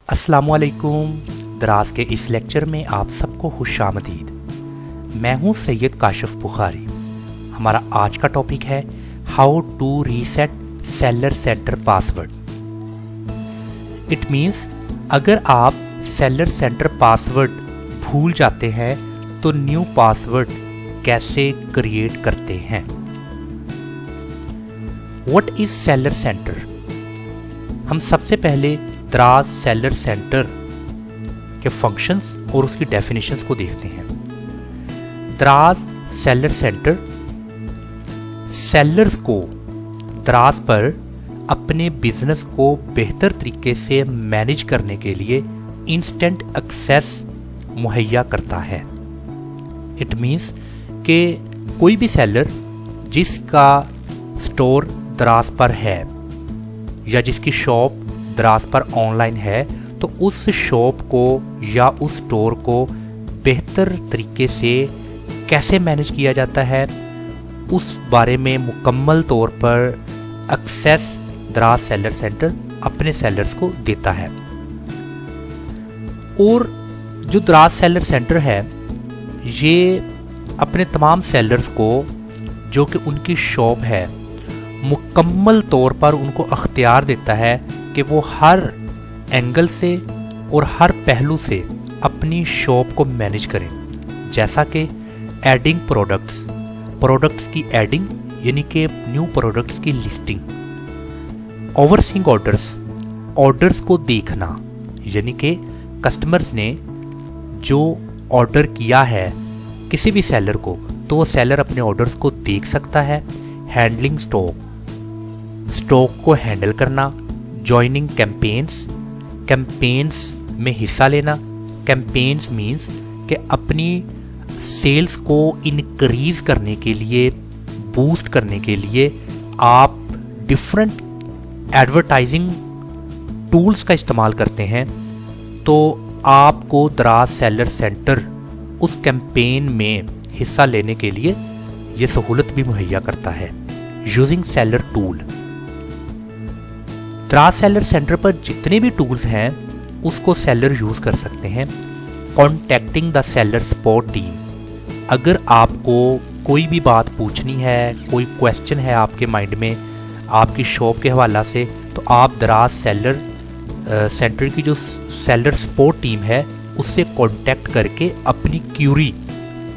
अस्सलामुअलैकुम। दराज के इस लेक्चर में आप सबको खुशामदीद। मैं हूं सैयद काशिफ बुखारी। हमारा आज का टॉपिक है how to reset seller centre password. It means अगर आप सेलर सेंटर पासवर्ड भूल जाते हैं तो न्यू पासवर्ड कैसे क्रिएट करते हैं। What is seller centre? हम सबसे पहले दराज सेलर सेंटर के फंक्शंस और उसकी डेफिनेशंस को देखते हैं। दराज सेलर सेंटर सेलर्स को दराज पर अपने बिजनेस को बेहतर तरीके से मैनेज करने के लिए इंस्टेंट एक्सेस मुहैया करता है। इट मीन्स कि कोई भी सेलर जिसका स्टोर दराज पर है या जिसकी शॉप दराज पर ऑनलाइन है तो उस शॉप को या उस स्टोर को बेहतर तरीके से कैसे मैनेज किया जाता है उस बारे में मुकम्मल तौर पर एक्सेस दराज सेलर सेंटर अपने सेलर्स को देता है। और जो दराज सेलर सेंटर है ये अपने तमाम सेलर्स को जो कि उनकी शॉप है मुकम्मल तौर पर उनको अख्तियार देता है कि वो हर एंगल से और हर पहलू से अपनी शॉप को मैनेज करें। जैसा कि एडिंग प्रोडक्ट्स की एडिंग यानी कि न्यू प्रोडक्ट्स की लिस्टिंग, ओवरसीइंग ऑर्डर्स को देखना यानी कि कस्टमर्स ने जो ऑर्डर किया है किसी भी सेलर को तो वो सेलर अपने ऑर्डर्स को देख सकता है। हैंडलिंग स्टॉक को हैंडल करना, ज्वाइनिंग कैंपेन्स में हिस्सा लेना। कैंपेन्स मीन्स कि अपनी सेल्स को इनक्रीज करने के लिए, बूस्ट करने के लिए आप डिफरेंट एडवर्टाइजिंग टूल्स का इस्तेमाल करते हैं तो आपको दराज सेलर सेंटर उस कैंपेन में हिस्सा लेने के लिए ये सहूलत भी मुहैया करता है। यूजिंग सेलर टूल, दराज सेलर सेंटर पर जितने भी टूल्स हैं उसको सेलर यूज कर सकते हैं। Contacting the seller support team, अगर आपको कोई भी बात पूछनी है, कोई क्वेश्चन है आपके माइंड में आपकी शॉप के हवाला से तो आप दराज सेलर सेंटर की जो सेलर सपोर्ट टीम है उससे कांटेक्ट करके अपनी क्यूरी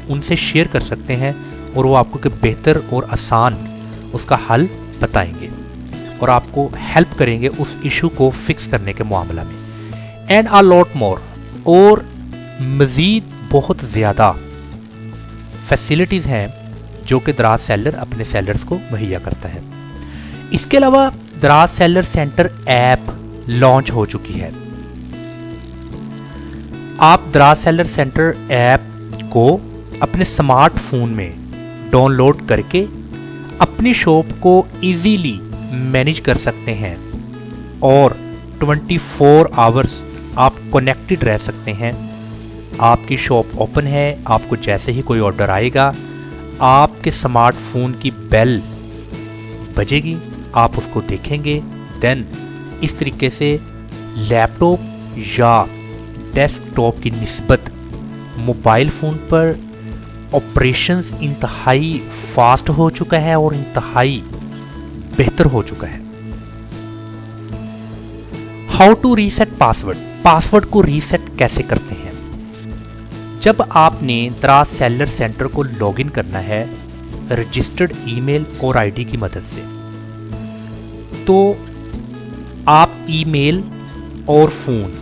उनसे शेयर कर सकते हैं और वो आपको बेहतर और आसान उसका हल बताएंगे और आपको हेल्प करेंगे उस इशू को फिक्स करने के मामला में। एंड अ लॉट मोर, और मज़ीद बहुत ज़्यादा फैसिलिटीज़ हैं जो कि दराज सेलर अपने सेलर्स को मुहैया करता है। इसके अलावा दराज सेलर सेंटर ऐप लॉन्च हो चुकी है। आप दराज सेलर सेंटर ऐप को अपने स्मार्टफोन में डाउनलोड करके अपनी शॉप को इजीली मैनेज कर सकते हैं और 24 आवर्स आप कनेक्टेड रह सकते हैं। आपकी शॉप ओपन है, आपको जैसे ही कोई ऑर्डर आएगा आपके स्मार्टफोन की बेल बजेगी, आप उसको देखेंगे। देन इस तरीके से लैपटॉप या डेस्कटॉप की निस्बत मोबाइल फ़ोन पर ऑपरेशंस इंतहाई फास्ट हो चुका है और इंतहाई बेहतर हो चुका है। हाउ टू रीसेट पासवर्ड को रीसेट कैसे करते हैं? जब आपने दराज सेलर सेंटर को लॉगिन करना है रजिस्टर्ड ईमेल और आईडी की मदद से तो आप ईमेल और फ़ोन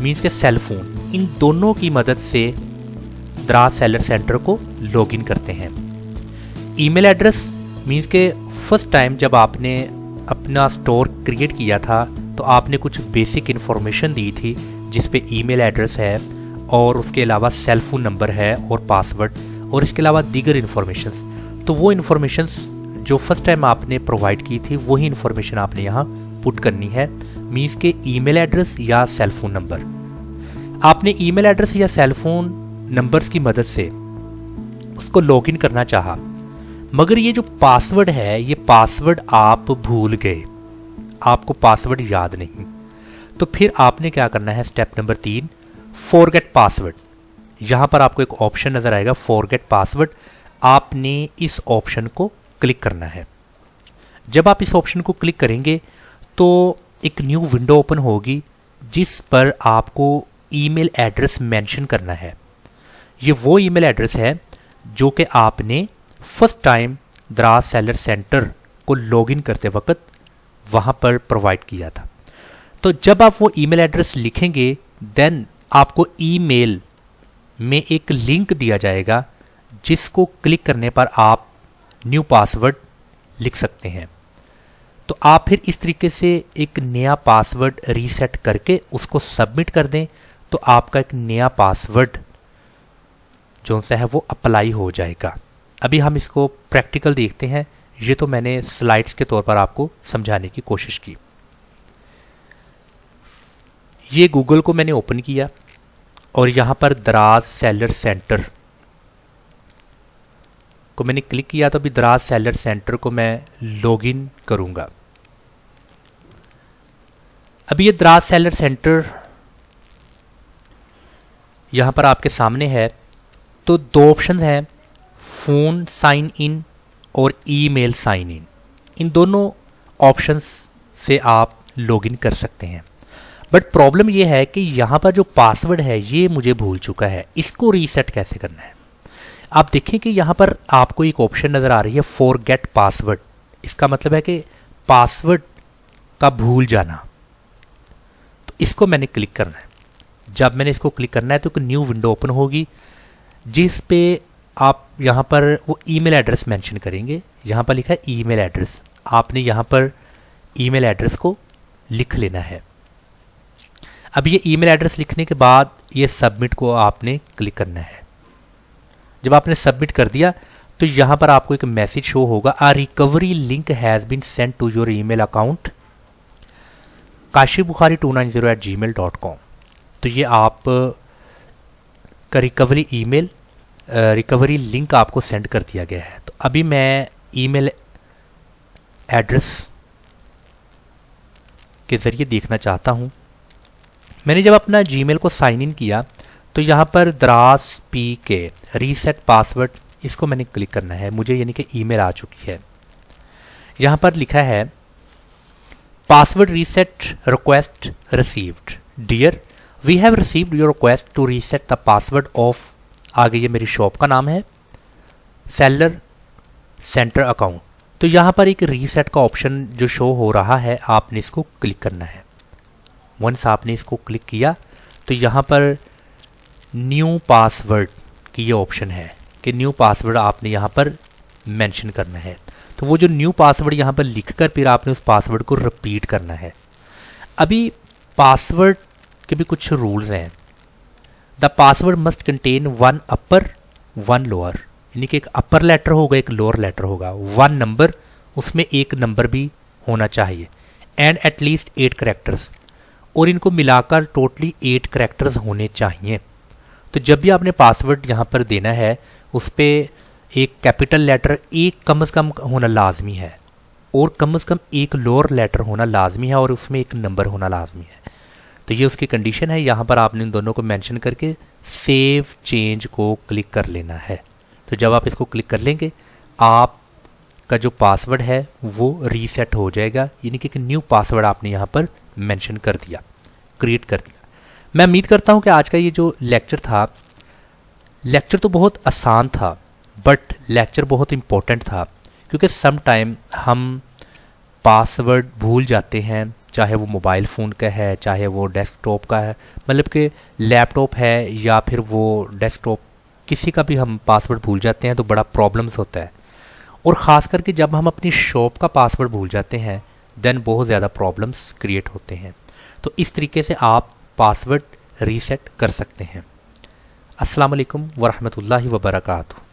मीन्स के सेल फोन इन दोनों की मदद से दराज सेलर सेंटर को लॉगिन करते हैं। ईमेल एड्रेस मीन्स के फर्स्ट टाइम जब आपने अपना स्टोर क्रिएट किया था तो आपने कुछ बेसिक इन्फॉर्मेशन दी थी जिस पे ईमेल एड्रेस है और उसके अलावा सेल फोन नंबर है और पासवर्ड और इसके अलावा दीगर इन्फॉर्मेशंस। तो वो इन्फॉर्मेशंस जो फर्स्ट टाइम आपने प्रोवाइड की थी वही इन्फॉर्मेशन आपने यहाँ पुट करनी है। मीन्स के ईमेल एड्रेस या सेल फोन नंबर, आपने ईमेल एड्रेस या सेल फोन नंबर्स की मदद से उसको लॉगिन करना चाहा मगर ये जो पासवर्ड है ये पासवर्ड आप भूल गए, आपको पासवर्ड याद नहीं। तो फिर आपने क्या करना है, स्टेप नंबर 3, फॉरगेट पासवर्ड। यहाँ पर आपको एक ऑप्शन नज़र आएगा फॉरगेट पासवर्ड, आपने इस ऑप्शन को क्लिक करना है। जब आप इस ऑप्शन को क्लिक करेंगे तो एक न्यू विंडो ओपन होगी जिस पर आपको ईमेल एड्रेस मेंशन करना है। ये वो ईमेल एड्रेस है जो कि आपने फर्स्ट टाइम दराज सेलर सेंटर को लॉगिन करते वक्त वहाँ पर प्रोवाइड किया था। तो जब आप वो ईमेल एड्रेस लिखेंगे देन आपको ईमेल में एक लिंक दिया जाएगा जिसको क्लिक करने पर आप न्यू पासवर्ड लिख सकते हैं। तो आप फिर इस तरीके से एक नया पासवर्ड रीसेट करके उसको सबमिट कर दें तो आपका एक नया पासवर्ड जो सा है वो अप्लाई हो जाएगा। अभी हम इसको प्रैक्टिकल देखते हैं। ये तो मैंने स्लाइड्स के तौर पर आपको समझाने की कोशिश की। ये गूगल को मैंने ओपन किया और यहाँ पर दराज सेलर सेंटर को मैंने क्लिक किया, तो अभी दराज सेलर सेंटर को मैं लॉगिन करूँगा। अभी ये दराज सेलर सेंटर यहाँ पर आपके सामने है। तो दो ऑप्शन हैं, फ़ोन साइन इन और ईमेल साइन इन। इन दोनों ऑप्शंस से आप लॉगिन कर सकते हैं। बट प्रॉब्लम ये है कि यहाँ पर जो पासवर्ड है ये मुझे भूल चुका है, इसको रीसेट कैसे करना है। आप देखें कि यहाँ पर आपको एक ऑप्शन नज़र आ रही है फॉरगेट पासवर्ड। इसका मतलब है कि पासवर्ड का भूल जाना। तो इसको मैंने क्लिक करना है। जब मैंने इसको क्लिक करना है तो एक न्यू विंडो ओपन होगी जिस पे आप यहाँ पर वो ईमेल एड्रेस मेंशन करेंगे। यहाँ पर लिखा है ईमेल एड्रेस, आपने यहाँ पर ईमेल एड्रेस को लिख लेना है। अब ये ईमेल एड्रेस लिखने के बाद ये सबमिट को आपने क्लिक करना है। जब आपने सबमिट कर दिया तो यहाँ पर आपको एक मैसेज शो होगा, a recovery link has been sent to your email account kashifbukhari290@gmail.com। तो ये आप का रिकवरी ईमेल रिकवरी लिंक आपको सेंड कर दिया गया है। तो अभी मैं ईमेल एड्रेस के ज़रिए देखना चाहता हूँ। मैंने जब अपना जीमेल को साइन इन किया तो यहाँ पर दराज पी के रीसेट पासवर्ड, इसको मैंने क्लिक करना है। मुझे यानी कि ईमेल आ चुकी है। यहाँ पर लिखा है password reset request received, dear we have received your request to reset the password of, आगे ये मेरी शॉप का नाम है, सेलर सेंटर अकाउंट। तो यहाँ पर एक रीसेट का ऑप्शन जो शो हो रहा है, आपने इसको क्लिक करना है। वंस आपने इसको क्लिक किया तो यहाँ पर न्यू पासवर्ड की ये ऑप्शन है कि न्यू पासवर्ड आपने यहाँ पर मेंशन करना है। तो वो जो न्यू पासवर्ड यहाँ पर लिखकर फिर आपने उस पासवर्ड को रिपीट करना है। अभी पासवर्ड के भी कुछ रूल्स हैं। The password must contain 1 upper 1 lower, यानी कि एक अपर लेटर होगा एक लोअर लेटर होगा, 1 नंबर, उसमें एक नंबर भी होना चाहिए, एंड एटलीस्ट 8 करेक्टर्स, और इनको मिलाकर टोटली 8 करेक्टर्स होने चाहिए। तो जब भी आपने पासवर्ड यहाँ पर देना है उस पर एक कैपिटल लेटर एक कम से कम होना लाजमी है और कम से कम एक लोअर लेटर होना लाजमी है और उसमें एक नंबर होना लाजमी है। तो ये उसकी कंडीशन है। यहाँ पर आपने इन दोनों को मेंशन करके सेव चेंज को क्लिक कर लेना है। तो जब आप इसको क्लिक कर लेंगे आपका जो पासवर्ड है वो रीसेट हो जाएगा, यानी कि एक न्यू पासवर्ड आपने यहाँ पर मेंशन कर दिया, क्रिएट कर दिया। मैं उम्मीद करता हूँ कि आज का ये जो लेक्चर था, लेक्चर तो बहुत आसान था बट लेक्चर बहुत इम्पोर्टेंट था, क्योंकि सम टाइम हम पासवर्ड भूल जाते हैं, चाहे वो मोबाइल फ़ोन का है चाहे वो डेस्कटॉप का है, मतलब कि लैपटॉप है या फिर वो डेस्कटॉप, किसी का भी हम पासवर्ड भूल जाते हैं तो बड़ा प्रॉब्लम्स होता है। और ख़ास करके जब हम अपनी शॉप का पासवर्ड भूल जाते हैं देन बहुत ज़्यादा प्रॉब्लम्स क्रिएट होते हैं। तो इस तरीके से आप पासवर्ड रीसेट कर सकते हैं। अस्सलाम वालेकुम वरहमतुल्लाहि वबरकातुहू।